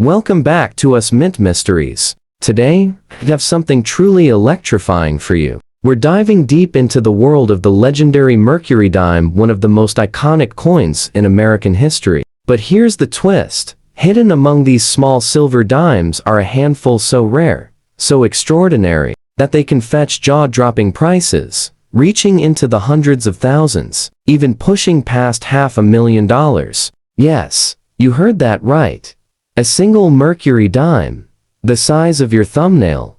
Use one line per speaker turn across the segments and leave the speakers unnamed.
Welcome back to Us Mint Mysteries. Today, we have something truly electrifying for you. We're diving deep into the world of the legendary Mercury dime, one of the most iconic coins in American history. But here's the twist. Hidden among these small silver dimes are a handful so rare, so extraordinary, that they can fetch jaw-dropping prices, reaching into the hundreds of thousands, even pushing past $500,000. Yes, you heard that right. A single Mercury dime, the size of your thumbnail,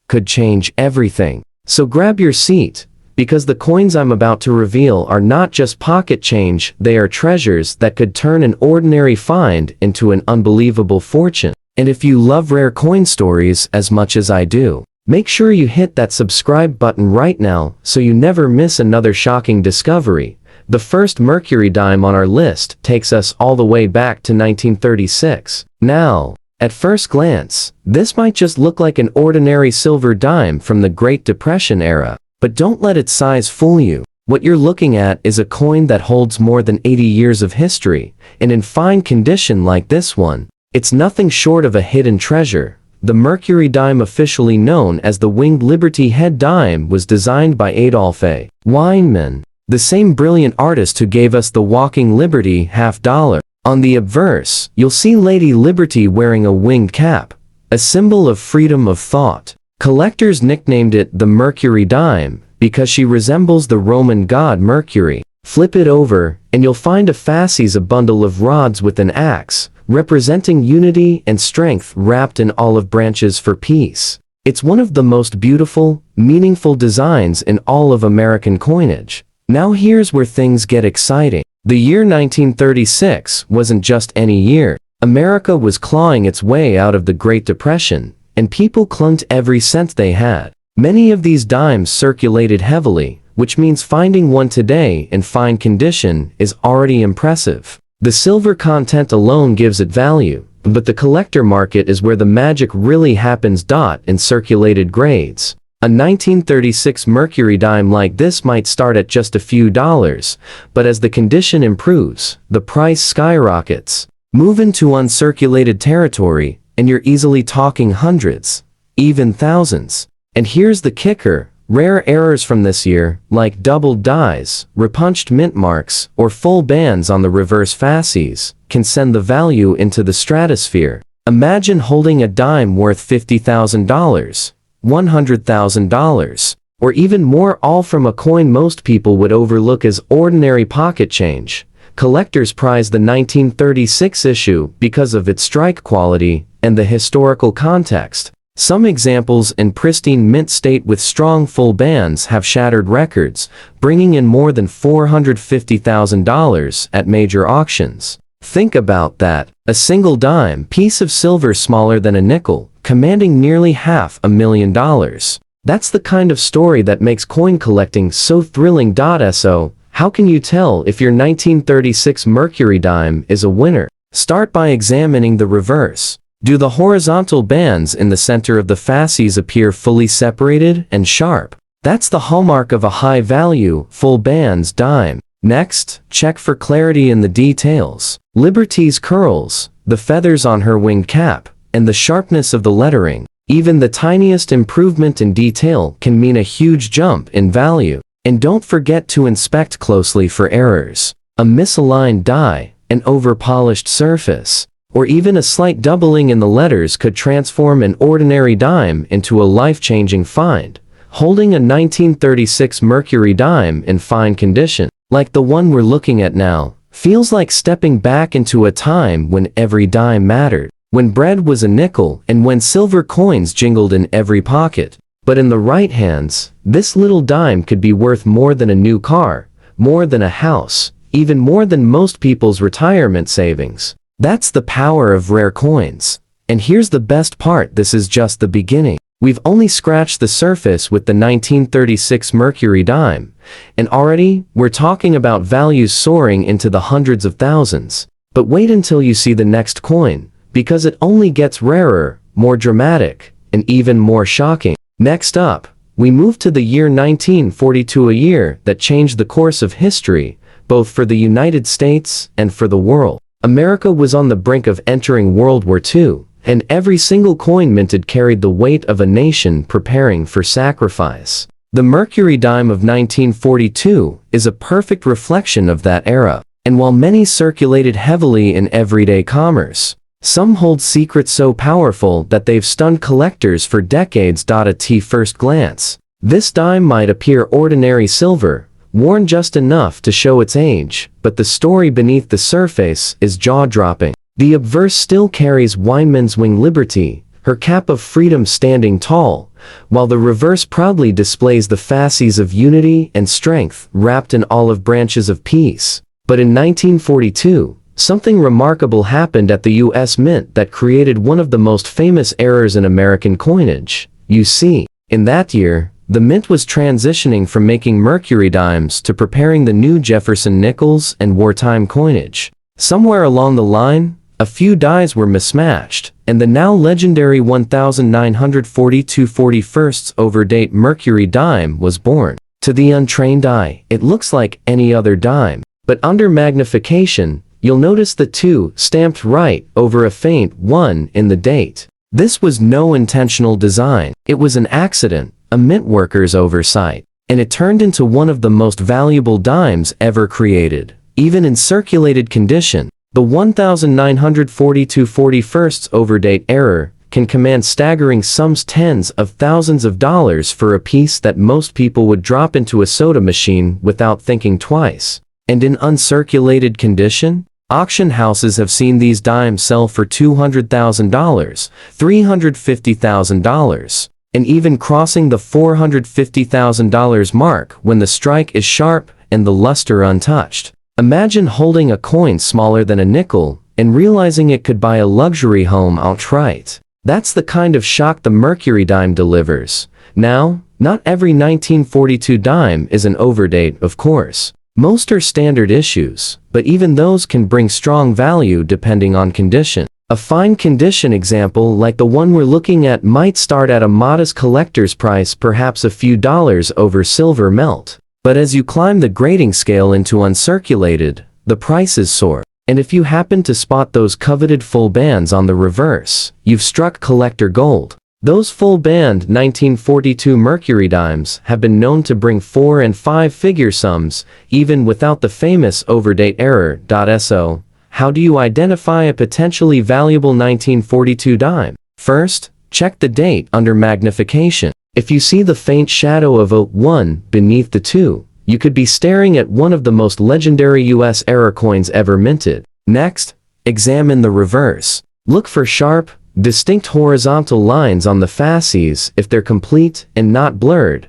could change everything. So grab your seat, because the coins I'm about to reveal are not just pocket change, they are treasures that could turn an ordinary find into an unbelievable fortune. And if you love rare coin stories as much as I do, make sure you hit that subscribe button right now so you never miss another shocking discovery. The first Mercury dime on our list takes us all the way back to 1936. Now, at first glance, this might just look like an ordinary silver dime from the Great Depression era. But don't let its size fool you. What you're looking at is a coin that holds more than 80 years of history, and in fine condition like this one, it's nothing short of a hidden treasure. The Mercury dime, officially known as the Winged Liberty Head dime, was designed by Adolph A. Weinman, the same brilliant artist who gave us the Walking Liberty $50. On the obverse, you'll see Lady Liberty wearing a winged cap, a symbol of freedom of thought. Collectors nicknamed it the Mercury dime because she resembles the Roman god Mercury. Flip it over, and you'll find a fasces, a bundle of rods with an axe, representing unity and strength wrapped in olive branches for peace. It's one of the most beautiful, meaningful designs in all of American coinage. Now here's where things get exciting. The year 1936 wasn't just any year. America was clawing its way out of the Great Depression, and people clung to every cent they had. Many of these dimes circulated heavily, which means finding one today in fine condition is already impressive. The silver content alone gives it value, but the collector market is where the magic really happens. In circulated grades, a 1936 Mercury dime like this might start at just a few dollars, but as the condition improves, the price skyrockets. Move into uncirculated territory, and you're easily talking hundreds, even thousands. And here's the kicker. Rare errors from this year, like doubled dies, repunched mint marks, or full bands on the reverse fasces, can send the value into the stratosphere. Imagine holding a dime worth $50,000, $100,000, or even more, all from a coin most people would overlook as ordinary pocket change. Collectors prize the 1936 issue because of its strike quality and the historical context. Some examples in pristine mint state with strong full bands have shattered records, bringing in more than $450,000 at major auctions. Think about that, a single dime piece of silver smaller than a nickel, commanding nearly $500,000. That's the kind of story that makes coin collecting so thrilling. So, how can you tell if your 1936 Mercury dime is a winner? Start by examining the reverse. Do the horizontal bands in the center of the fasces appear fully separated and sharp? That's the hallmark of a high-value, full bands dime. Next, check for clarity in the details. Liberty's curls, the feathers on her winged cap, and the sharpness of the lettering. Even the tiniest improvement in detail can mean a huge jump in value. And don't forget to inspect closely for errors. A misaligned die, an over-polished surface, or even a slight doubling in the letters could transform an ordinary dime into a life-changing find. Holding a 1936 Mercury dime in fine condition, like the one we're looking at now, feels like stepping back into a time when every dime mattered, when bread was a nickel and when silver coins jingled in every pocket. But in the right hands, this little dime could be worth more than a new car, more than a house, even more than most people's retirement savings. That's the power of rare coins. And here's the best part, this is just the beginning. We've only scratched the surface with the 1936 Mercury dime, and already, we're talking about values soaring into the hundreds of thousands. But wait until you see the next coin, because it only gets rarer, more dramatic, and even more shocking. Next up, we move to the year 1942, a year that changed the course of history, both for the United States and for the world. America was on the brink of entering World War II, and every single coin minted carried the weight of a nation preparing for sacrifice. The Mercury dime of 1942 is a perfect reflection of that era, and while many circulated heavily in everyday commerce, some hold secrets so powerful that they've stunned collectors for decades. At first glance, this dime might appear ordinary silver, worn just enough to show its age, but the story beneath the surface is jaw-dropping. The obverse still carries Weinmann's wing Liberty, her cap of freedom standing tall, while the reverse proudly displays the fasces of unity and strength wrapped in olive branches of peace. But in 1942, something remarkable happened at the U.S. Mint that created one of the most famous errors in American coinage. You see, in that year, the Mint was transitioning from making Mercury dimes to preparing the new Jefferson nickels and wartime coinage. Somewhere along the line, a few dies were mismatched, and the now legendary 1942 41st overdate Mercury dime was born. To the untrained eye, it looks like any other dime, but under magnification, you'll notice the 2 stamped right over a faint 1 in the date. This was no intentional design. It was an accident, a mint worker's oversight, and it turned into one of the most valuable dimes ever created. Even in circulated condition, the 1942 41st overdate error can command staggering sums, tens of thousands of dollars for a piece that most people would drop into a soda machine without thinking twice. And in uncirculated condition, auction houses have seen these dimes sell for $200,000, $350,000, and even crossing the $450,000 mark when the strike is sharp and the luster untouched. Imagine holding a coin smaller than a nickel and realizing it could buy a luxury home outright. That's the kind of shock the Mercury dime delivers. Now, not every 1942 dime is an overdate, of course. Most are standard issues, but even those can bring strong value depending on condition. A fine condition example like the one we're looking at might start at a modest collector's price, perhaps a few dollars over silver melt. But as you climb the grading scale into uncirculated, the prices soar. And if you happen to spot those coveted full bands on the reverse, you've struck collector gold. Those full-band 1942 Mercury dimes have been known to bring 4- and 5-figure sums, even without the famous overdate error. So, how do you identify a potentially valuable 1942 dime? First, check the date under magnification. If you see the faint shadow of a 1 beneath the 2, you could be staring at one of the most legendary U.S. error coins ever minted. Next, examine the reverse. Look for sharp, distinct horizontal lines on the fasces. If they're complete and not blurred,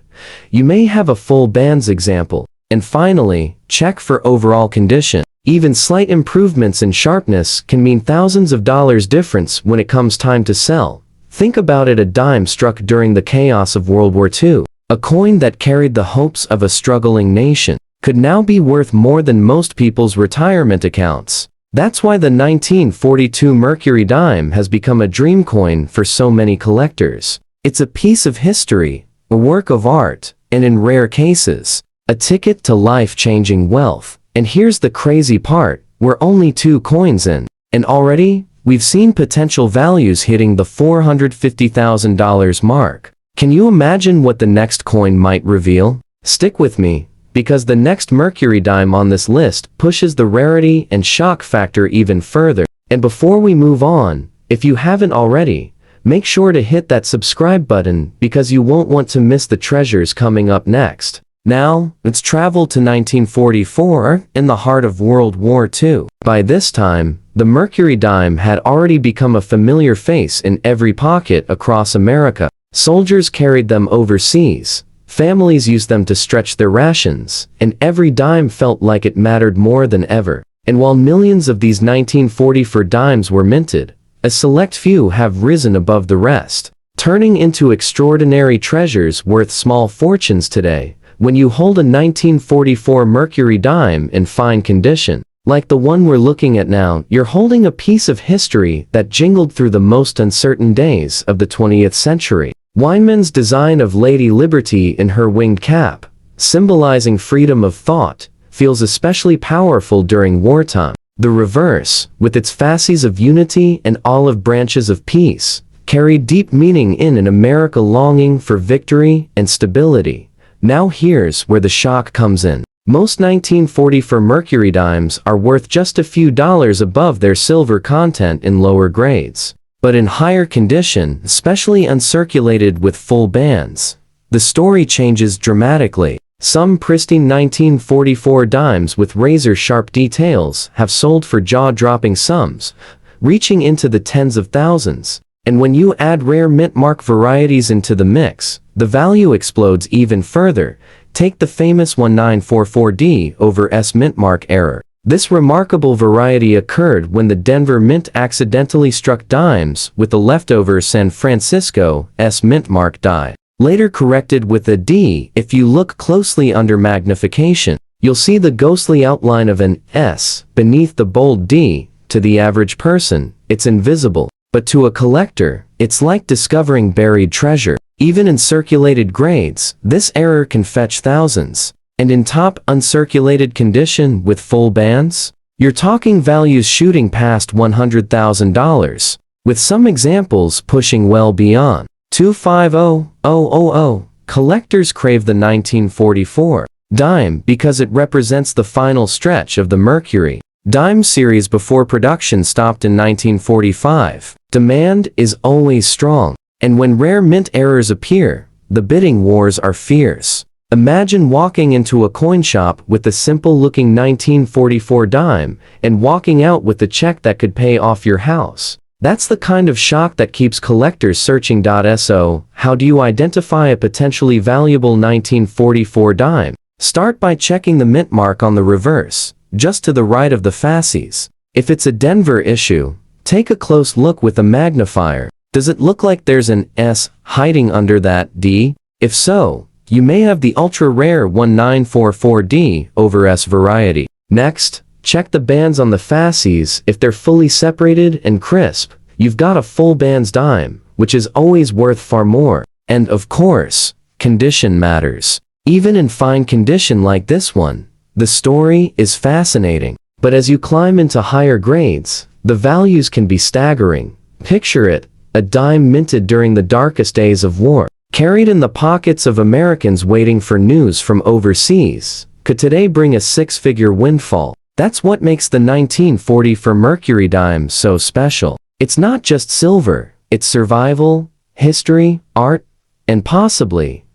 you may have a full bands example. And finally, check for overall condition. Even slight improvements in sharpness can mean thousands of dollars difference when it comes time to sell. Think about it: a dime struck during the chaos of World War II, a coin that carried the hopes of a struggling nation, could now be worth more than most people's retirement accounts. That's why the 1942 Mercury dime has become a dream coin for so many collectors. It's a piece of history, a work of art, and in rare cases, a ticket to life-changing wealth. And here's the crazy part: we're only 2 coins in, and already, we've seen potential values hitting the $450,000 mark. Can you imagine what the next coin might reveal? Stick with me, because the next Mercury dime on this list pushes the rarity and shock factor even further. And before we move on, if you haven't already, make sure to hit that subscribe button because you won't want to miss the treasures coming up next. Now, let's travel to 1944, in the heart of World War II. By this time, the Mercury dime had already become a familiar face in every pocket across America. Soldiers carried them overseas, families used them to stretch their rations, and every dime felt like it mattered more than ever. And while millions of these 1944 dimes were minted, a select few have risen above the rest, turning into extraordinary treasures worth small fortunes today. When you hold a 1944 Mercury dime in fine condition, like the one we're looking at now, you're holding a piece of history that jingled through the most uncertain days of the 20th century. Weinmann's design of Lady Liberty in her winged cap, symbolizing freedom of thought, feels especially powerful during wartime. The reverse, with its fasces of unity and olive branches of peace, carried deep meaning in an America longing for victory and stability. Now here's where the shock comes in. Most 1944 Mercury dimes are worth just a few dollars above their silver content in lower grades. But in higher condition, especially uncirculated with full bands, the story changes dramatically. Some pristine 1944 dimes with razor-sharp details have sold for jaw-dropping sums, reaching into the tens of thousands. And when you add rare mint mark varieties into the mix, the value explodes even further. Take the famous 1944D over S mint mark error. This remarkable variety occurred when the Denver Mint accidentally struck dimes with the leftover San Francisco S mint mark die. Later corrected with a D. If you look closely under magnification, you'll see the ghostly outline of an S beneath the bold D. To the average person, it's invisible, but to a collector, it's like discovering buried treasure. Even in circulated grades, this error can fetch thousands. And in top uncirculated condition with full bands, you're talking values shooting past $100,000, with some examples pushing well beyond $250,000. Collectors crave the 1944 dime because it represents the final stretch of the Mercury dime series before production stopped in 1945. Demand is always strong, and when rare mint errors appear, the bidding wars are fierce. Imagine walking into a coin shop with a simple-looking 1944 dime and walking out with the check that could pay off your house. That's the kind of shock that keeps collectors searching. So, how do you identify a potentially valuable 1944 dime? Start by checking the mint mark on the reverse, just to the right of the fasces. If it's a Denver issue, take a close look with a magnifier. Does it look like there's an S hiding under that D? If so, you may have the ultra-rare 1944D over S variety. Next, check the bands on the fasces. If they're fully separated and crisp, you've got a full bands dime, which is always worth far more. And of course, condition matters. Even in fine condition like this one, the story is fascinating. But as you climb into higher grades, the values can be staggering. Picture it, a dime minted during the darkest days of war, carried in the pockets of Americans waiting for news from overseas, could today bring a six-figure windfall. That's what makes the 1944 Mercury dime so special. It's not just silver, it's survival, history, art, and possibly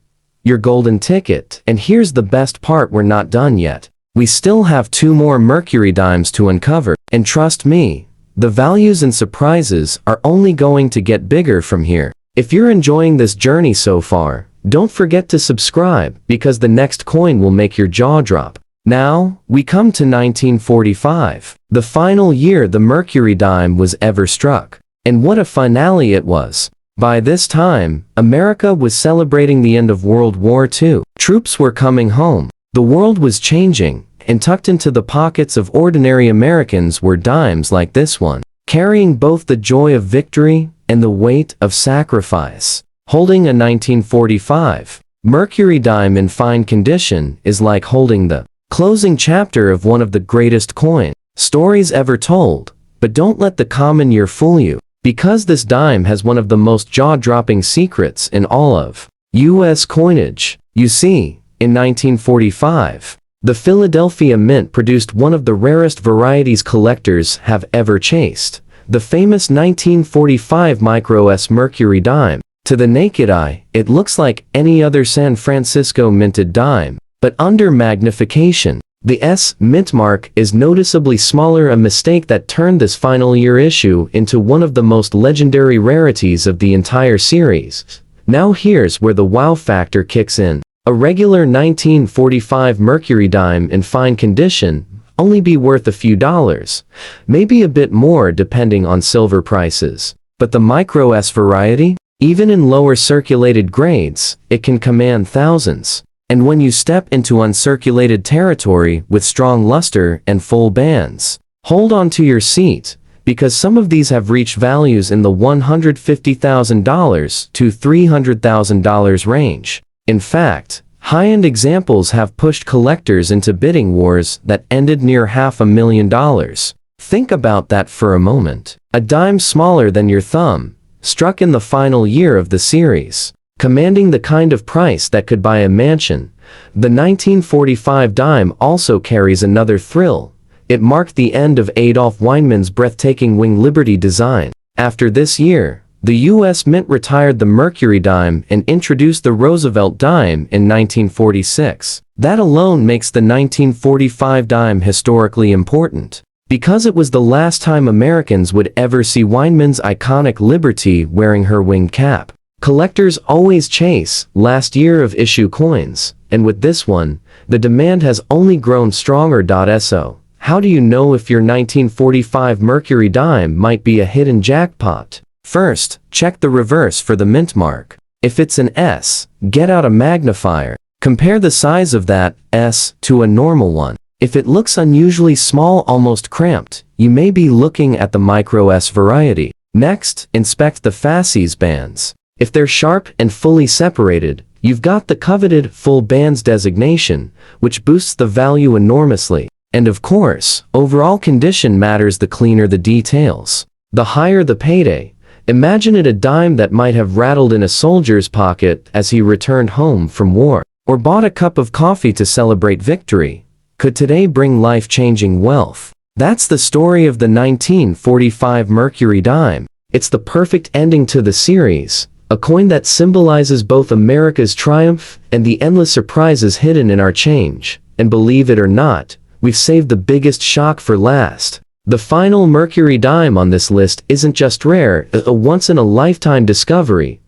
your golden ticket. And here's the best part, we're not done yet. We still have 2 more Mercury dimes to uncover, and trust me, the values and surprises are only going to get bigger from here. If you're enjoying this journey so far, don't forget to subscribe, because the next coin will make your jaw drop. Now, we come to 1945, the final year the Mercury dime was ever struck. And what a finale it was. By this time, America was celebrating the end of World War II. Troops were coming home. The world was changing, and tucked into the pockets of ordinary Americans were dimes like this one, carrying both the joy of victory and the weight of sacrifice. Holding a 1945 Mercury dime in fine condition is like holding the closing chapter of one of the greatest coin stories ever told. But don't let the common year fool you, because this dime has one of the most jaw-dropping secrets in all of U.S. coinage. You see, in 1945, the Philadelphia Mint produced one of the rarest varieties collectors have ever chased, the famous 1945 Micro S Mercury dime. To the naked eye, it looks like any other San Francisco minted dime, but under magnification, the S mint mark is noticeably smaller, a mistake that turned this final year issue into one of the most legendary rarities of the entire series. Now here's where the wow factor kicks in. A regular 1945 Mercury dime in fine condition only be worth a few dollars, maybe a bit more depending on silver prices. But the Micro S variety, even in lower circulated grades, it can command thousands. And when you step into uncirculated territory with strong luster and full bands, hold on to your seat, because some of these have reached values in the $150,000 to $300,000 range. In fact, high-end examples have pushed collectors into bidding wars that ended near $500,000. Think about that for a moment. A dime smaller than your thumb, struck in the final year of the series, commanding the kind of price that could buy a mansion. The 1945 dime also carries another thrill. It marked the end of Adolph Weinmann's breathtaking Wing Liberty design. After this year, the U.S. Mint retired the Mercury dime and introduced the Roosevelt dime in 1946. That alone makes the 1945 dime historically important, because it was the last time Americans would ever see Weinmann's iconic Liberty wearing her winged cap. Collectors always chase last year of issue coins, and with this one, the demand has only grown stronger. So, how do you know if your 1945 Mercury dime might be a hidden jackpot? First, check the reverse for the mint mark. If it's an S, get out a magnifier. Compare the size of that S to a normal one. If it looks unusually small, almost cramped, you may be looking at the micro S variety. Next, inspect the fasces bands. If they're sharp and fully separated, you've got the coveted full bands designation, which boosts the value enormously. And of course, overall condition matters. The cleaner the details, the higher the payday. Imagine it a dime that might have rattled in a soldier's pocket as he returned home from war, or bought a cup of coffee to celebrate victory, could today bring life-changing wealth. That's the story of the 1945 Mercury dime. It's the perfect ending to the series, a coin that symbolizes both America's triumph and the endless surprises hidden in our change. And believe it or not, we've saved the biggest shock for last. The final Mercury dime on this list isn't just rare, a once-in-a-lifetime discovery.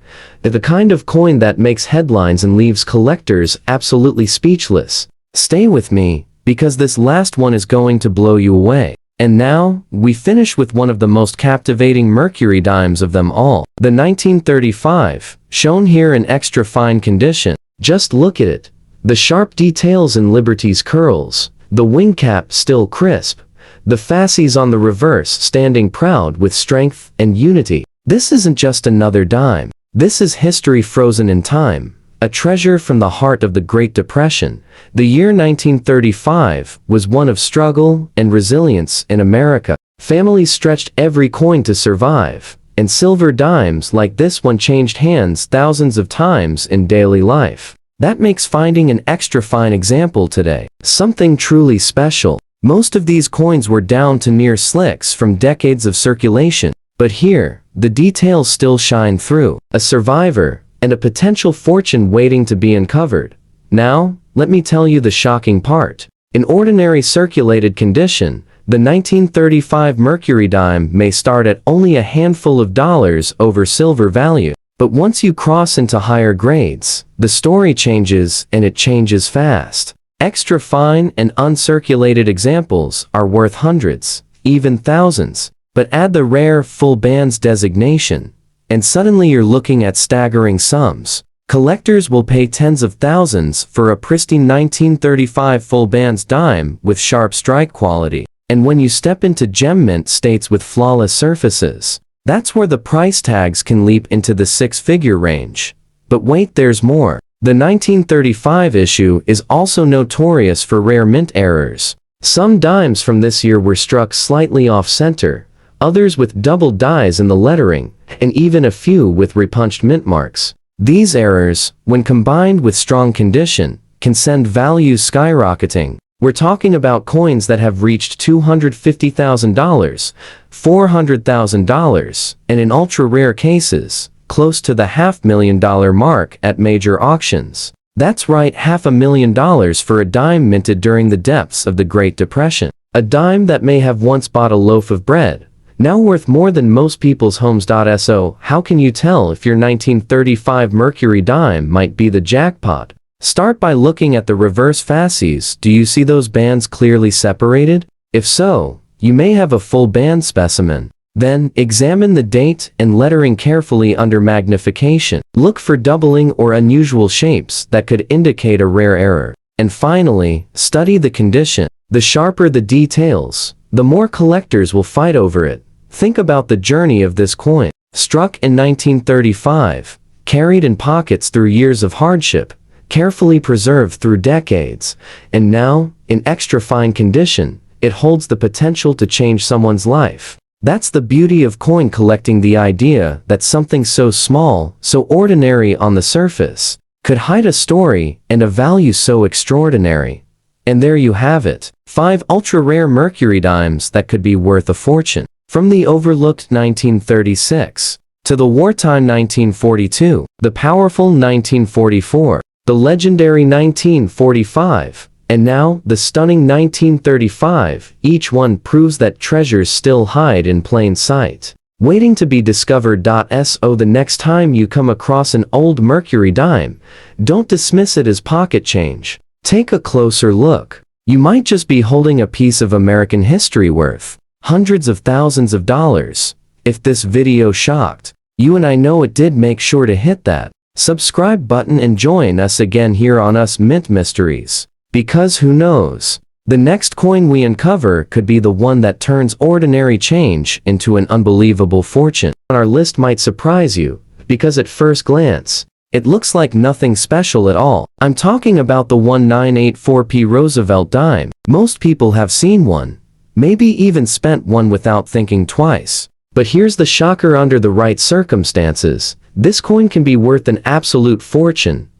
The kind of coin that makes headlines and leaves collectors absolutely speechless. Stay with me, because this last one is going to blow you away. And now, we finish with one of the most captivating Mercury dimes of them all. The 1935, shown here in extra fine condition. Just look at it. The sharp details in Liberty's curls, the wing cap still crisp, the fasces on the reverse standing proud with strength and unity. This isn't just another dime. This is history frozen in time, a treasure from the heart of the Great Depression. The year 1935 was one of struggle and resilience in America. Families stretched every coin to survive, and silver dimes like this one changed hands thousands of times in daily life. That makes finding an extra fine example today something truly special. Most of these coins were down to near slicks from decades of circulation, but here, the details still shine through. A survivor, and a potential fortune waiting to be uncovered. Now, let me tell you the shocking part. In ordinary circulated condition, the 1935 Mercury dime may start at only a handful of dollars over silver value. But once you cross into higher grades, the story changes, and it changes fast. Extra fine and uncirculated examples are worth hundreds, even thousands. But add the rare full bands designation, and suddenly you're looking at staggering sums. Collectors will pay tens of thousands for a pristine 1935 full bands dime with sharp strike quality. And when you step into gem mint states with flawless surfaces, that's where the price tags can leap into the six-figure range. But wait, there's more. The 1935 issue is also notorious for rare mint errors. Some dimes from this year were struck slightly off-center, others with double dies in the lettering, and even a few with repunched mint marks. These errors, when combined with strong condition, can send values skyrocketing. We're talking about coins that have reached $250,000, $400,000, and in ultra-rare cases, close to the $500,000 mark at major auctions. That's right, $500,000 for a dime minted during the depths of the Great Depression. A dime that may have once bought a loaf of bread, now worth more than most people's homes. So, how can you tell if your 1935 Mercury dime might be the jackpot? Start by looking at the reverse fasces. Do you see those bands clearly separated? If so, you may have a full band specimen. Then, examine the date and lettering carefully under magnification. Look for doubling or unusual shapes that could indicate a rare error. And finally, study the condition. The sharper the details, the more collectors will fight over it. Think about the journey of this coin. Struck in 1935, carried in pockets through years of hardship, carefully preserved through decades, and now, in extra fine condition, it holds the potential to change someone's life. That's the beauty of coin collecting, the idea that something so small, so ordinary on the surface, could hide a story and a value so extraordinary. And there you have it, 5 ultra-rare Mercury dimes that could be worth a fortune. From the overlooked 1936, to the wartime 1942, the powerful 1944, the legendary 1945, and now the stunning 1935, each one proves that treasures still hide in plain sight, waiting to be discovered. So the next time you come across an old Mercury dime, don't dismiss it as pocket change. Take a closer look. You might just be holding a piece of American history worth hundreds of thousands of dollars. If this video shocked you, and I know it did, make sure to hit that subscribe button and join us again here on Us Mint Mysteries. Because who knows, the next coin we uncover could be the one that turns ordinary change into an unbelievable fortune. Our list might surprise you, because at first glance, it looks like nothing special at all. I'm talking about the 1984p Roosevelt dime. Most people have seen one, maybe even spent one without thinking twice. But here's the shocker: under the right circumstances, this coin can be worth an absolute fortune.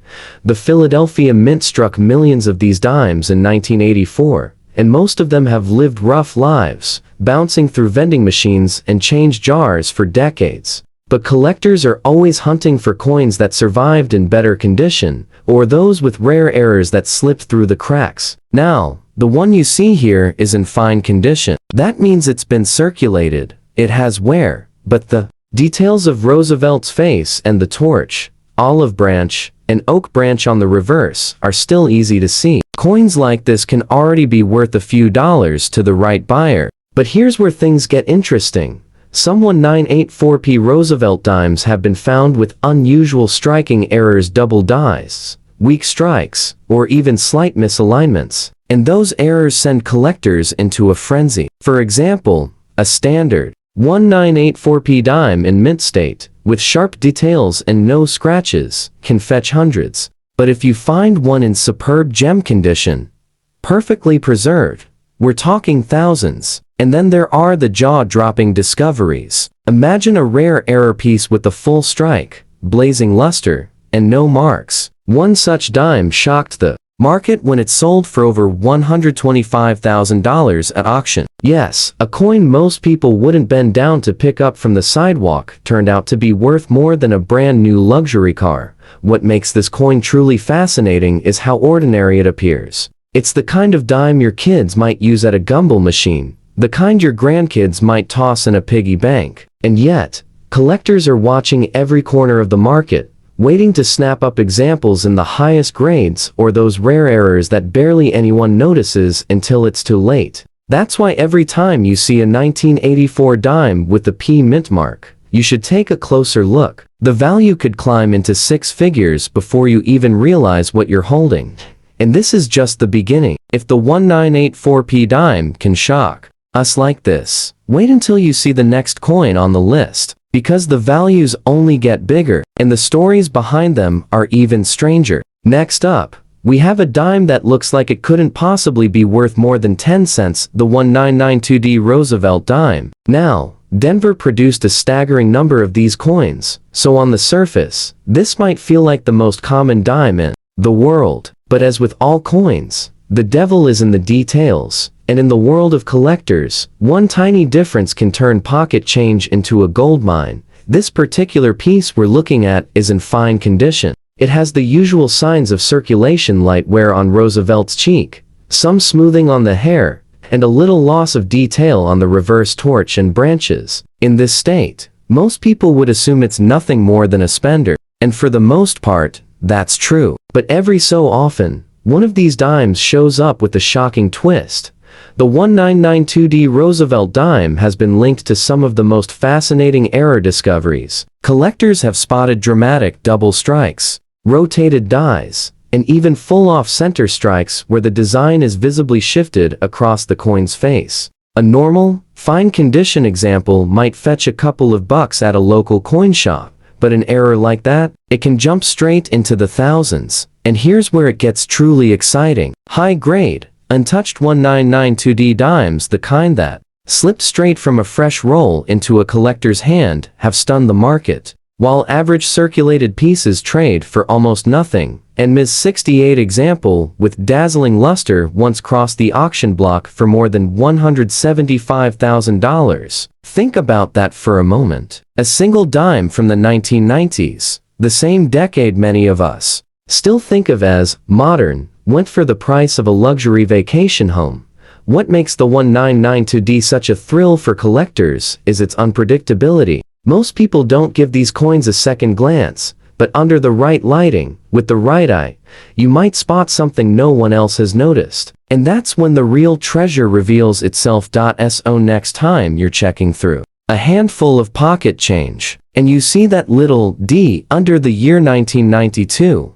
The Philadelphia Mint struck millions of these dimes in 1984, and most of them have lived rough lives, bouncing through vending machines and change jars for decades. But collectors are always hunting for coins that survived in better condition, or those with rare errors that slipped through the cracks. Now, the one you see here is in fine condition. That means it's been circulated, it has wear, but the details of Roosevelt's face and the torch, olive branch, and oak branch on the reverse are still easy to see. Coins like this can already be worth a few dollars to the right buyer. But here's where things get interesting. Some 1984p Roosevelt dimes have been found with unusual striking errors, double dies, weak strikes, or even slight misalignments. And those errors send collectors into a frenzy. For example, a standard 1984p dime in mint state, with sharp details and no scratches, can fetch hundreds. But if you find one in superb gem condition, perfectly preserved, we're talking thousands. And then there are the jaw-dropping discoveries. Imagine a rare error piece with a full strike, blazing luster, and no marks. One such dime shocked the market when it sold for over $125,000 at auction. Yes, a coin most people wouldn't bend down to pick up from the sidewalk turned out to be worth more than a brand new luxury car. What makes this coin truly fascinating is how ordinary it appears. It's the kind of dime your kids might use at a gumball machine, the kind your grandkids might toss in a piggy bank. And yet, collectors are watching every corner of the market, waiting to snap up examples in the highest grades or those rare errors that barely anyone notices until it's too late. That's why every time you see a 1984 dime with the P mint mark, you should take a closer look. The value could climb into 6 figures before you even realize what you're holding. And this is just the beginning. If the 1984p dime can shock us like this, wait until you see the next coin on the list, because the values only get bigger, and the stories behind them are even stranger. Next up, we have a dime that looks like it couldn't possibly be worth more than 10 cents, the 1992D Roosevelt dime. Now, Denver produced a staggering number of these coins, so on the surface, this might feel like the most common dime in the world. But as with all coins, the devil is in the details, and in the world of collectors, one tiny difference can turn pocket change into a gold mine. This particular piece we're looking at is in fine condition. It has the usual signs of circulation, light wear on Roosevelt's cheek, some smoothing on the hair, and a little loss of detail on the reverse torch and branches. In this state, most people would assume it's nothing more than a spender, and for the most part, that's true. But every so often, one of these dimes shows up with a shocking twist. The 1992D Roosevelt dime has been linked to some of the most fascinating error discoveries. Collectors have spotted dramatic double strikes, rotated dies, and even full off-center strikes where the design is visibly shifted across the coin's face. A normal, fine-condition example might fetch a couple of bucks at a local coin shop, but an error like that, it can jump straight into the thousands. And here's where it gets truly exciting. High-grade, untouched 1992D dimes, the kind that slipped straight from a fresh roll into a collector's hand, have stunned the market. While average circulated pieces trade for almost nothing, and Ms. 68 example with dazzling luster once crossed the auction block for more than $175,000. Think about that for a moment. A single dime from the 1990s, the same decade many of us still think of as modern, went for the price of a luxury vacation home. What makes the 1992D such a thrill for collectors is its unpredictability. Most people don't give these coins a second glance, but under the right lighting, with the right eye, you might spot something no one else has noticed. And that's when the real treasure reveals itself. So next time you're checking through a handful of pocket change, and you see that little D under the year 1992,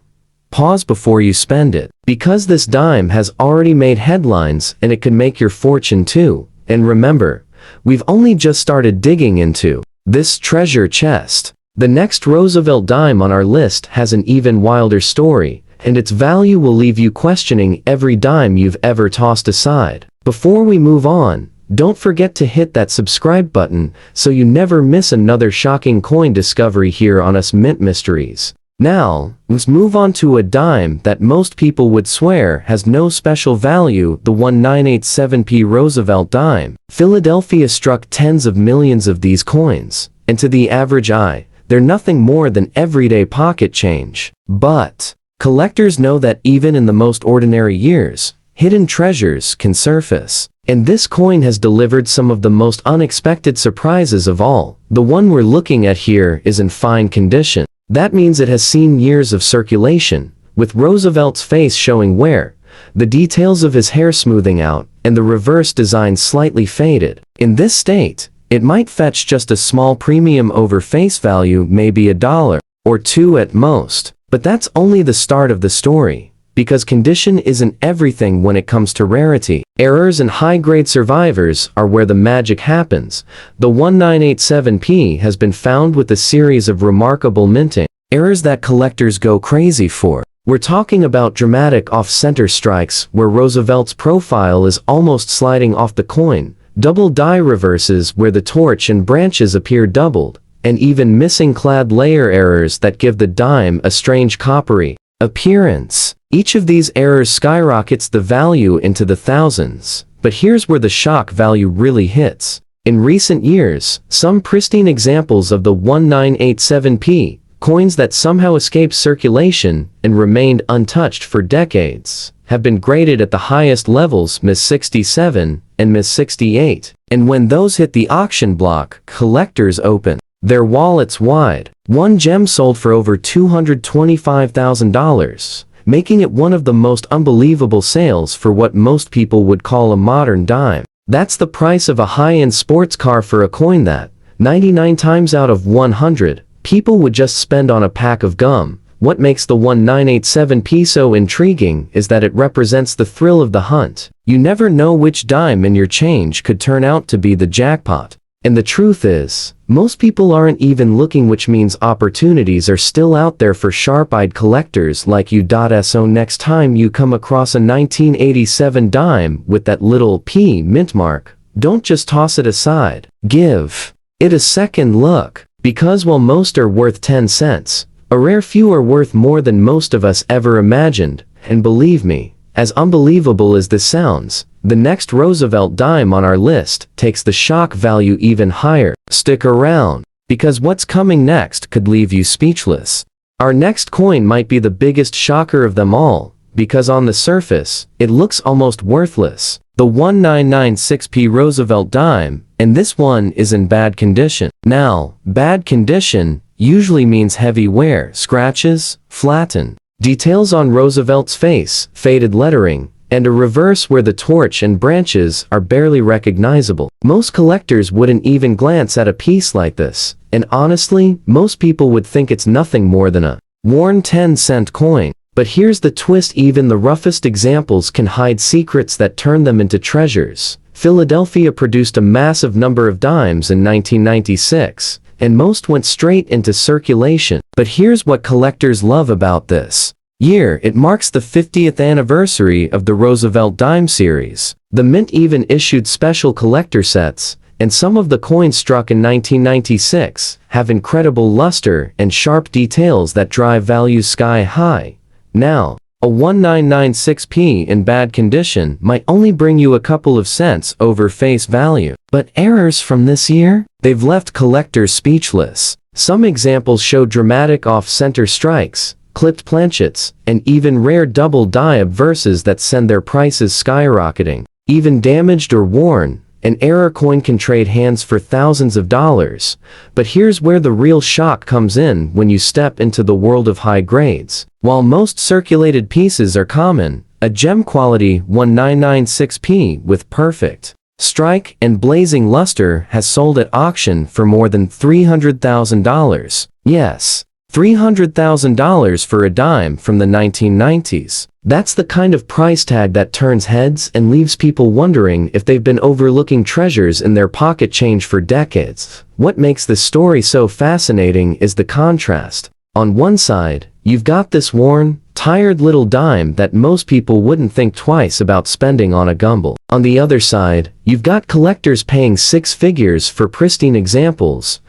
pause before you spend it, because this dime has already made headlines and it could make your fortune too. And remember, we've only just started digging into this treasure chest. The next Roosevelt dime on our list has an even wilder story, and its value will leave you questioning every dime you've ever tossed aside. Before we move on, don't forget to hit that subscribe button so you never miss another shocking coin discovery here on Us Mint Mysteries. Now, let's move on to a dime that most people would swear has no special value, the 1987p Roosevelt dime. Philadelphia struck tens of millions of these coins, and to the average eye, they're nothing more than everyday pocket change. But collectors know that even in the most ordinary years, hidden treasures can surface. And this coin has delivered some of the most unexpected surprises of all. The one we're looking at here is in fine condition. That means it has seen years of circulation, with Roosevelt's face showing wear, the details of his hair smoothing out, and the reverse design slightly faded. In this state, it might fetch just a small premium over face value, maybe $1 or $2 at most. But that's only the start of the story, because condition isn't everything when it comes to rarity. Errors and high-grade survivors are where the magic happens. The 1987p has been found with a series of remarkable minting errors that collectors go crazy for. We're talking about dramatic off-center strikes where Roosevelt's profile is almost sliding off the coin, double die reverses where the torch and branches appear doubled, and even missing clad layer errors that give the dime a strange coppery appearance. Each of these errors skyrockets the value into the thousands. But here's where the shock value really hits. In recent years, some pristine examples of the 1987p, coins that somehow escaped circulation and remained untouched for decades, have been graded at the highest levels, Ms. 67 and Ms. 68. And when those hit the auction block, collectors open their wallets wide. One gem sold for over $225,000. Making it one of the most unbelievable sales for what most people would call a modern dime. That's the price of a high-end sports car for a coin that, 99 times out of 100, people would just spend on a pack of gum. What makes the 1987p so intriguing is that it represents the thrill of the hunt. You never know which dime in your change could turn out to be the jackpot. And the truth is, most people aren't even looking, which means opportunities are still out there for sharp-eyed collectors like you. So next time you come across a 1987 dime with that little P mint mark, don't just toss it aside. Give it a second look. Because while most are worth 10 cents, a rare few are worth more than most of us ever imagined. And believe me, as unbelievable as this sounds, the next Roosevelt dime on our list takes the shock value even higher. Stick around, because what's coming next could leave you speechless. Our next coin might be the biggest shocker of them all, because on the surface, it looks almost worthless. The 1996p Roosevelt dime, and this one is in bad condition. Now, bad condition usually means heavy wear, scratches, flattened details on Roosevelt's face, faded lettering, and a reverse where the torch and branches are barely recognizable. Most collectors wouldn't even glance at a piece like this, and honestly, most people would think it's nothing more than a worn 10-cent coin. But here's the twist: even the roughest examples can hide secrets that turn them into treasures. Philadelphia produced a massive number of dimes in 1996, and most went straight into circulation. But here's what collectors love about this. year it marks the 50th anniversary of the Roosevelt dime series. The mint even issued special collector sets, and some of the coins struck in 1996 have incredible luster and sharp details that drive values sky high. Now, a 1996p in bad condition might only bring you a couple of cents over face value. But errors from this year? They've left collectors speechless. Some examples show dramatic off-center strikes, clipped planchets, and even rare double die obverses that send their prices skyrocketing. Even damaged or worn, an error coin can trade hands for thousands of dollars. But here's where the real shock comes in when you step into the world of high grades. While most circulated pieces are common, a gem quality 1996p with perfect strike and blazing luster has sold at auction for more than $300,000. Yes, $300,000 for a dime from the 1990s. That's the kind of price tag that turns heads and leaves people wondering if they've been overlooking treasures in their pocket change for decades. What makes this story so fascinating is the contrast. On one side, you've got this worn, tired little dime that most people wouldn't think twice about spending on a gumble. On the other side, you've got collectors paying six figures for pristine examples,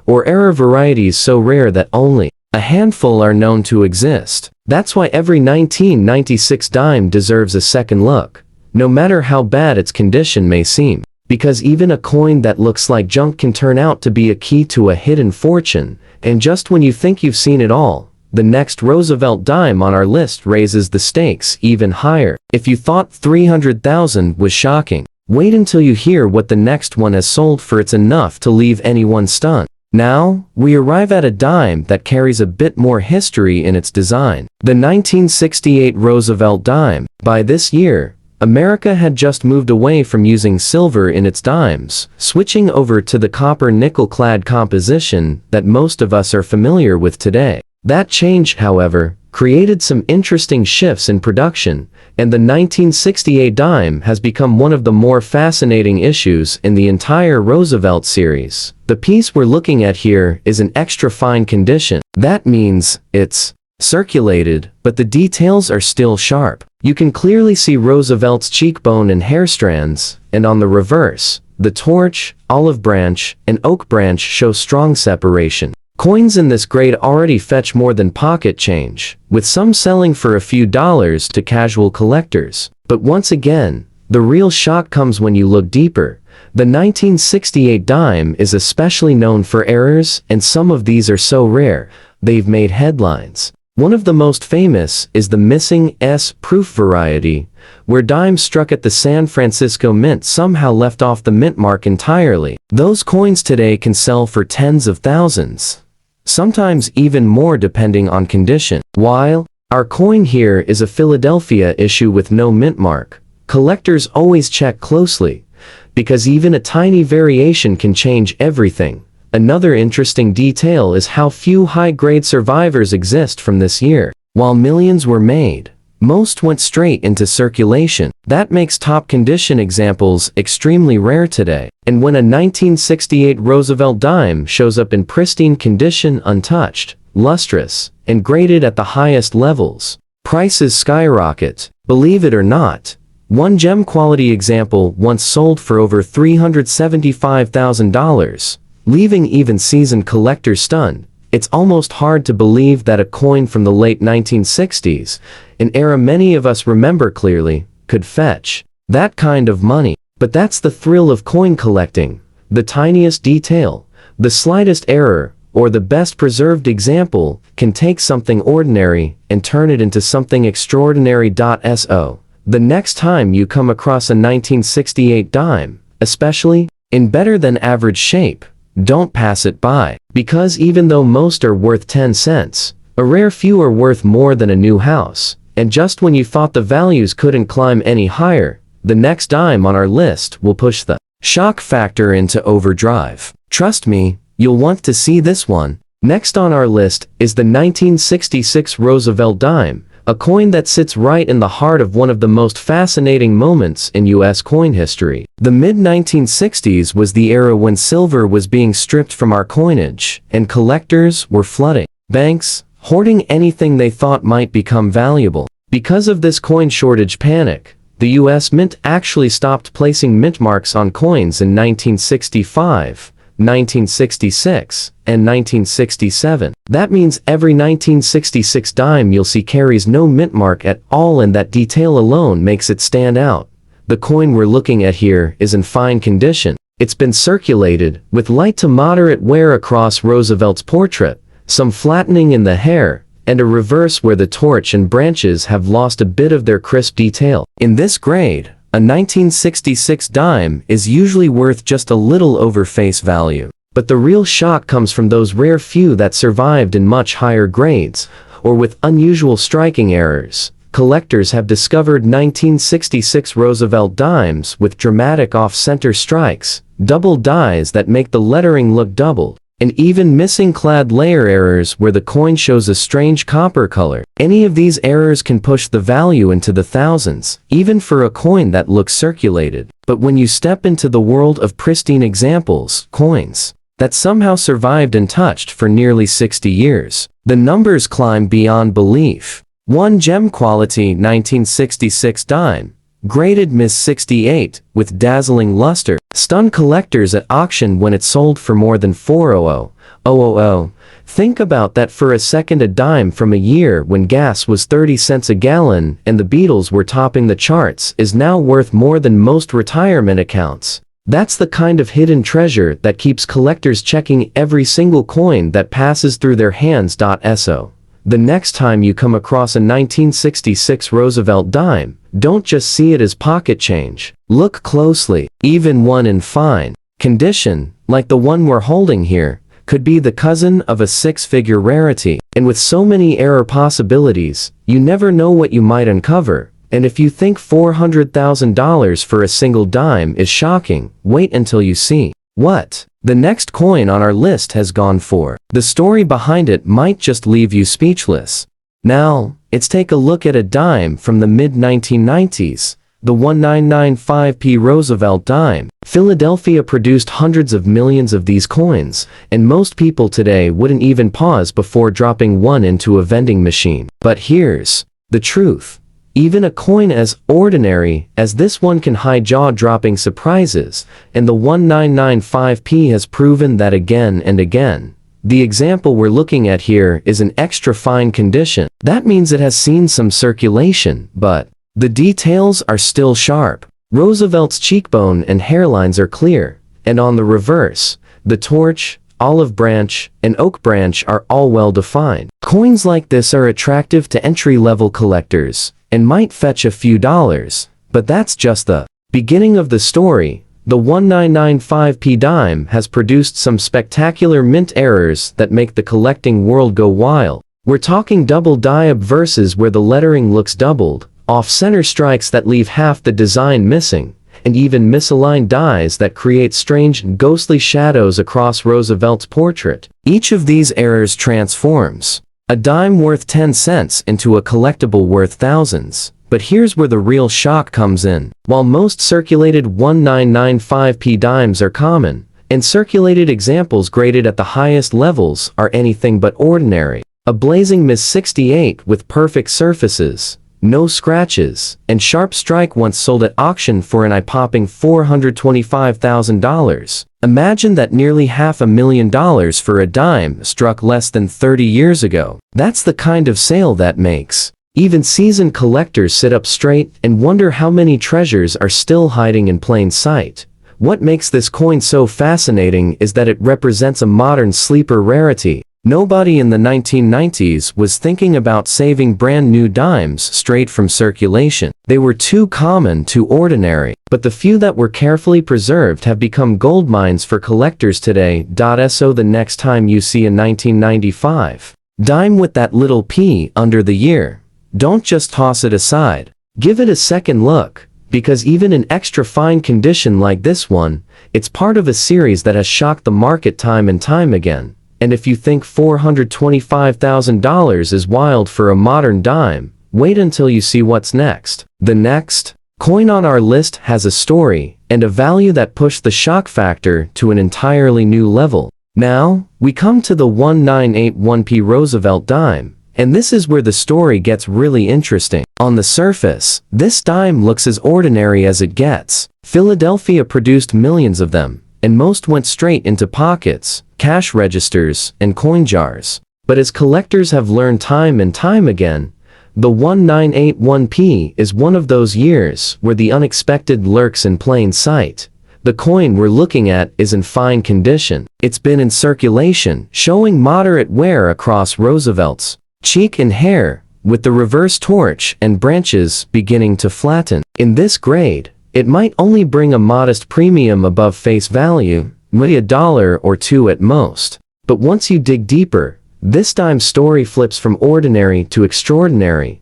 or error varieties so rare that only a handful are known to exist. That's why every 1996 dime deserves a second look, no matter how bad its condition may seem. Because even a coin that looks like junk can turn out to be a key to a hidden fortune, and just when you think you've seen it all, the next Roosevelt dime on our list raises the stakes even higher. If you thought $300,000 was shocking, wait until you hear what the next one has sold for. It's enough to leave anyone stunned. Now, we arrive at a dime that carries a bit more history in its design. The 1968 Roosevelt dime. By this year, America had just moved away from using silver in its dimes, switching over to the copper nickel-clad composition that most of us are familiar with today. That change, however, created some interesting shifts in production, and the 1968 dime has become one of the more fascinating issues in the entire Roosevelt series. The piece we're looking at here is in extra fine condition. That means it's circulated, but the details are still sharp. You can clearly see Roosevelt's cheekbone and hair strands, and on the reverse, the torch, olive branch, and oak branch show strong separation. Coins in this grade already fetch more than pocket change, with some selling for a few dollars to casual collectors. But once again, the real shock comes when you look deeper. The 1968 dime is especially known for errors, and some of these are so rare, they've made headlines. One of the most famous is the missing S-proof variety, where dimes struck at the San Francisco Mint somehow left off the mint mark entirely. Those coins today can sell for tens of thousands, sometimes even more depending on condition. While our coin here is a Philadelphia issue with no mint mark, collectors always check closely, because even a tiny variation can change everything. Another interesting detail is how few high-grade survivors exist from this year. While millions were made, most went straight into circulation. That makes top-condition examples extremely rare today. And when a 1968 Roosevelt dime shows up in pristine condition, untouched, lustrous, and graded at the highest levels, prices skyrocket. Believe it or not, one gem-quality example once sold for over $375,000. Leaving even seasoned collectors stunned. It's almost hard to believe that a coin from the late 1960s, an era many of us remember clearly, could fetch that kind of money. But that's the thrill of coin collecting. The tiniest detail, the slightest error, or the best preserved example can take something ordinary and turn it into something extraordinary. So, the next time you come across a 1968 dime, especially in better than average shape, don't pass it by. Because even though most are worth 10 cents, a rare few are worth more than a new house. And just when you thought the values couldn't climb any higher, the next dime on our list will push the shock factor into overdrive. Trust me, you'll want to see this one. Next on our list is the 1966 Roosevelt dime, a coin that sits right in the heart of one of the most fascinating moments in U.S. coin history. The mid-1960s was the era when silver was being stripped from our coinage, and collectors were flooding banks, hoarding anything they thought might become valuable. Because of this coin shortage panic, the US Mint actually stopped placing mint marks on coins in 1965, 1966, and 1967. That means every 1966 dime you'll see carries no mint mark at all, and that detail alone makes it stand out. The coin we're looking at here is in fine condition. It's been circulated, with light to moderate wear across Roosevelt's portrait, some flattening in the hair, and a reverse where the torch and branches have lost a bit of their crisp detail. In this grade, a 1966 dime is usually worth just a little over face value. But the real shock comes from those rare few that survived in much higher grades, or with unusual striking errors. Collectors have discovered 1966 Roosevelt dimes with dramatic off-center strikes, double dies that make the lettering look doubled, and even missing clad layer errors where the coin shows a strange copper color. Any of these errors can push the value into the thousands, even for a coin that looks circulated. But when you step into the world of pristine examples, coins that somehow survived untouched for nearly 60 years, the numbers climb beyond belief. One gem quality 1966 dime, graded Ms. 68, with dazzling luster, stunned collectors at auction when it sold for more than $400,000. Think about that for a second. A dime from a year when gas was 30 cents a gallon and the Beatles were topping the charts is now worth more than most retirement accounts. That's the kind of hidden treasure that keeps collectors checking every single coin that passes through their hands. So, the next time you come across a 1966 Roosevelt dime, don't just see it as pocket change. Look closely. Even one in fine condition, like the one we're holding here, could be the cousin of a six-figure rarity. And with so many error possibilities, you never know what you might uncover. And if you think $400,000 for a single dime is shocking, wait until you see what the next coin on our list has gone for. The story behind it might just leave you speechless. Now, let's take a look at a dime from the mid-1990s, the 1995p Roosevelt dime. Philadelphia produced hundreds of millions of these coins, and most people today wouldn't even pause before dropping one into a vending machine. But here's the truth. Even a coin as ordinary as this one can hide jaw-dropping surprises, and the 1995p has proven that again and again. The example we're looking at here is in extra fine condition. That means it has seen some circulation, but the details are still sharp. Roosevelt's cheekbone and hairlines are clear, and on the reverse, the torch, olive branch, and oak branch are all well defined. Coins like this are attractive to entry-level collectors, and might fetch a few dollars, but that's just the beginning of the story. The 1995p dime has produced some spectacular mint errors that make the collecting world go wild. We're talking double die obverses where the lettering looks doubled, off-center strikes that leave half the design missing, and even misaligned dies that create strange and ghostly shadows across Roosevelt's portrait. Each of these errors transforms a dime worth 10 cents into a collectible worth thousands. But here's where the real shock comes in. While most circulated 1995p dimes are common, and circulated examples graded at the highest levels are anything but ordinary, a blazing Ms. 68 with perfect surfaces, no scratches, and sharp strike once sold at auction for an eye-popping $425,000. Imagine that nearly $500,000 for a dime struck less than 30 years ago. That's the kind of sale that makes even seasoned collectors sit up straight and wonder how many treasures are still hiding in plain sight. What makes this coin so fascinating is that it represents a modern sleeper rarity. Nobody in the 1990s was thinking about saving brand new dimes straight from circulation. They were too common, too ordinary. But the few that were carefully preserved have become gold mines for collectors today. So the next time you see a 1995 dime with that little P under the year, don't just toss it aside. Give it a second look, because even in extra fine condition like this one, it's part of a series that has shocked the market time and time again. And if you think $425,000 is wild for a modern dime, wait until you see what's next. The next coin on our list has a story and a value that pushed the shock factor to an entirely new level. Now, we come to the 1981p Roosevelt dime, and this is where the story gets really interesting. On the surface, this dime looks as ordinary as it gets. Philadelphia produced millions of them, and most went straight into pockets, cash registers, and coin jars. But as collectors have learned time and time again, the 1981p is one of those years where the unexpected lurks in plain sight. The coin we're looking at is in fine condition. It's been in circulation, showing moderate wear across Roosevelt's cheek and hair, with the reverse torch and branches beginning to flatten. In this grade, it might only bring a modest premium above face value, maybe $1 or $2 at most. But once you dig deeper, this dime's story flips from ordinary to extraordinary.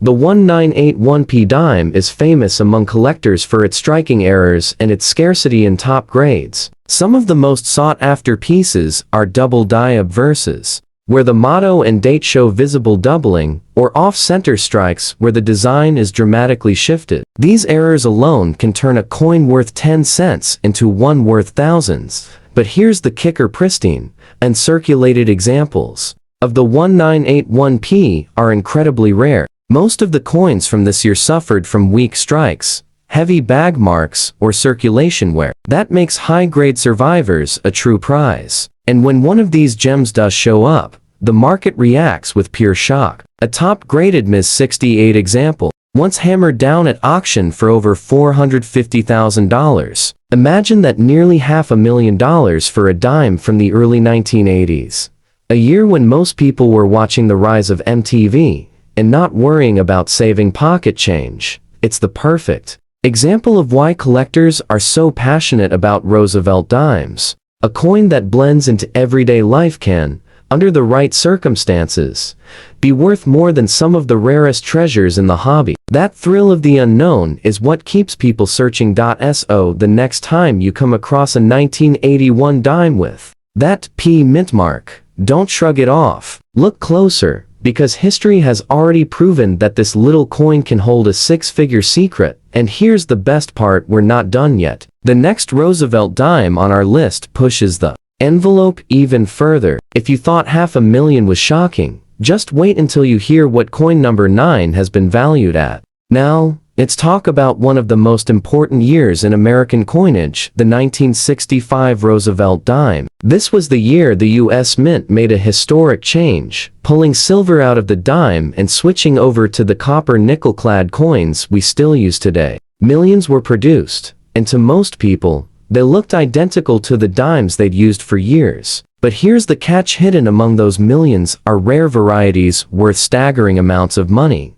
The 1981p dime is famous among collectors for its striking errors and its scarcity in top grades. Some of the most sought-after pieces are double die obverses, where the motto and date show visible doubling, or off-center strikes where the design is dramatically shifted. These errors alone can turn a coin worth 10 cents into one worth thousands. But here's the kicker: pristine, uncirculated examples of the 1981p are incredibly rare. Most of the coins from this year suffered from weak strikes, heavy bag marks, or circulation wear. That makes high-grade survivors a true prize. And when one of these gems does show up, the market reacts with pure shock. A top-graded Ms. 68 example, once hammered down at auction for over $450,000. Imagine that, nearly $500,000 for a dime from the early 1980s. A year when most people were watching the rise of MTV and not worrying about saving pocket change. It's the perfect example of why collectors are so passionate about Roosevelt dimes. A coin that blends into everyday life can, under the right circumstances, be worth more than some of the rarest treasures in the hobby. That thrill of the unknown is what keeps people searching. So the next time you come across a 1981 dime with that P mint mark, don't shrug it off. Look closer, because history has already proven that this little coin can hold a six-figure secret. And here's the best part: we're not done yet. The next Roosevelt dime on our list pushes the envelope even further. If you thought $500,000 was shocking, just wait until you hear what coin number 9 has been valued at. Now, let's talk about one of the most important years in American coinage, the 1965 Roosevelt dime. This was the year the U.S. Mint made a historic change, pulling silver out of the dime and switching over to the copper nickel-clad coins we still use today. Millions were produced, and to most people, they looked identical to the dimes they'd used for years. But here's the catch: hidden among those millions are rare varieties worth staggering amounts of money.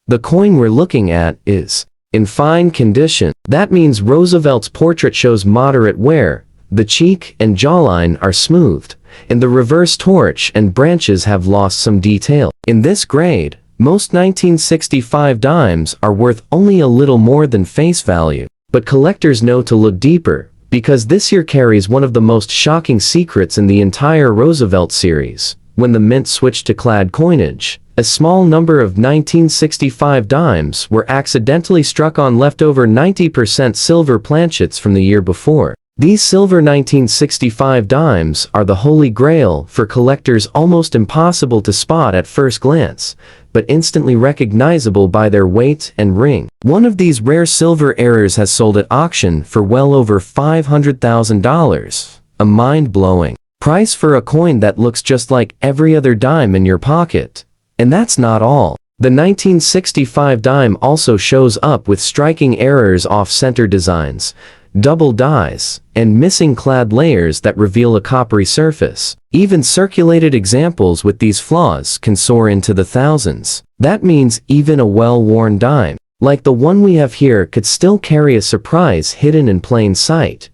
The coin we're looking at is in fine condition. That means Roosevelt's portrait shows moderate wear, the cheek and jawline are smoothed, and the reverse torch and branches have lost some detail. In this grade, most 1965 dimes are worth only a little more than face value. But collectors know to look deeper, because this year carries one of the most shocking secrets in the entire Roosevelt series. When the mint switched to clad coinage, a small number of 1965 dimes were accidentally struck on leftover 90% silver planchets from the year before. These silver 1965 dimes are the holy grail for collectors, almost impossible to spot at first glance, but instantly recognizable by their weight and ring. One of these rare silver errors has sold at auction for well over $500,000, a mind-blowing price for a coin that looks just like every other dime in your pocket. And that's not all. The 1965 dime also shows up with striking errors: off-center designs, double dies, and missing clad layers that reveal a coppery surface. Even circulated examples with these flaws can soar into the thousands. That means even a well-worn dime, like the one we have here, could still carry a surprise hidden in plain sight.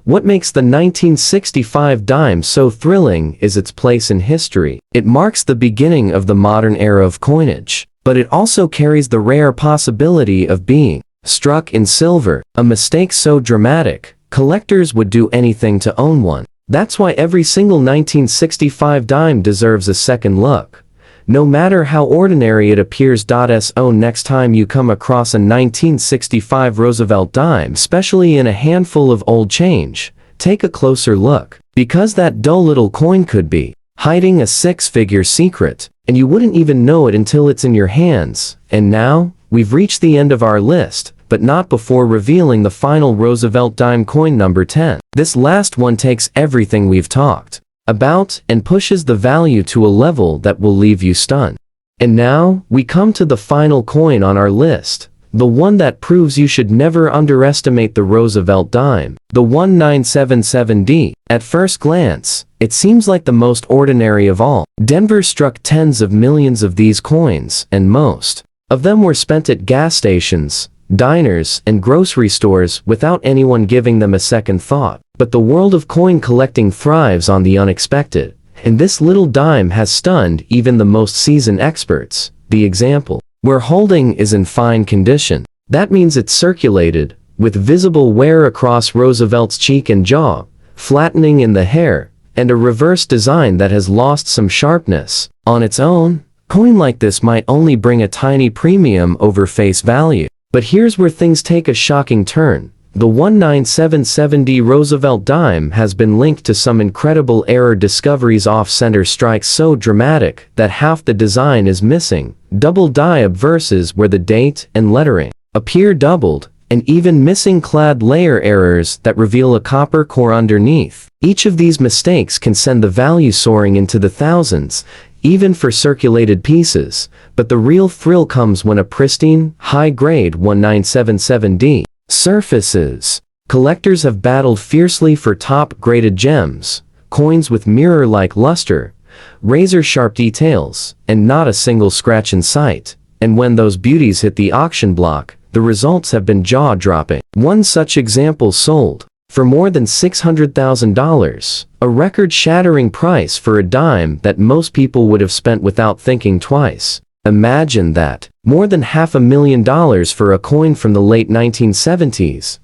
What makes the 1965 dime so thrilling is its place in history. It marks the beginning of the modern era of coinage, but it also carries the rare possibility of being struck in silver, a mistake so dramatic, collectors would do anything to own one. That's why every single 1965 dime deserves a second look, no matter how ordinary it appears. So next time you come across a 1965 Roosevelt dime, especially in a handful of old change, take a closer look, Because that dull little coin could be hiding a six-figure secret, and you wouldn't even know it until it's in your hands. And now, we've reached the end of our list, but not before revealing the final Roosevelt dime coin number 10. This last one takes everything we've talked about and pushes the value to a level that will leave you stunned. And now, we come to the final coin on our list, the one that proves you should never underestimate the Roosevelt dime, the 1977D. At first glance, it seems like the most ordinary of all. Denver struck tens of millions of these coins, and most of them were spent at gas stations, diners, and grocery stores without anyone giving them a second thought. But the world of coin collecting thrives on the unexpected, and this little dime has stunned even the most seasoned experts. The example we're holding is in fine condition. That means it's circulated, with visible wear across Roosevelt's cheek and jaw, flattening in the hair, and a reverse design that has lost some sharpness. On its own, a coin like this might only bring a tiny premium over face value. But here's where things take a shocking turn. The 1977D Roosevelt dime has been linked to some incredible error discoveries, off-center strikes so dramatic that half the design is missing, double die obverses where the date and lettering appear doubled, and even missing clad layer errors that reveal a copper core underneath. Each of these mistakes can send the value soaring into the thousands, even for circulated pieces, but the real thrill comes when a pristine, high-grade 1977D surfaces. Collectors have battled fiercely for top-graded gems, coins with mirror-like luster, razor-sharp details, and not a single scratch in sight. And when those beauties hit the auction block, the results have been jaw-dropping. One such example sold for more than $600,000, a record-shattering price for a dime that most people would have spent without thinking twice. Imagine that. More than $500,000 for a coin from the late 1970s,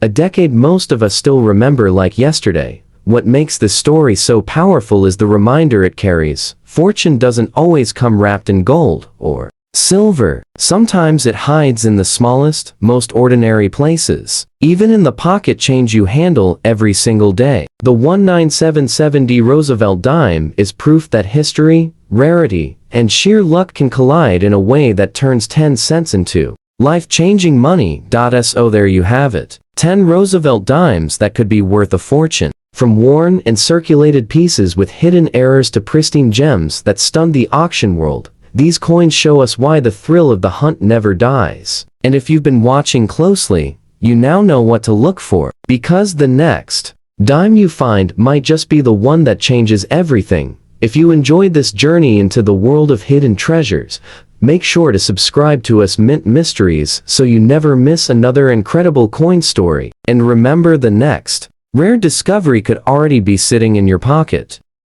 a decade most of us still remember like yesterday. What makes this story so powerful is the reminder it carries. Fortune doesn't always come wrapped in gold or silver. Sometimes it hides in the smallest, most ordinary places, even in the pocket change you handle every single day. The 1977D Roosevelt dime is proof that history, rarity, and sheer luck can collide in a way that turns 10 cents into life-changing money. So there you have it. 10 Roosevelt dimes that could be worth a fortune. From worn and circulated pieces with hidden errors to pristine gems that stunned the auction world, these coins show us why the thrill of the hunt never dies. And if you've been watching closely, you now know what to look for. Because the next dime you find might just be the one that changes everything. If you enjoyed this journey into the world of hidden treasures, make sure to subscribe to us Mint Mysteries so you never miss another incredible coin story. And remember, the next rare discovery could already be sitting in your pocket.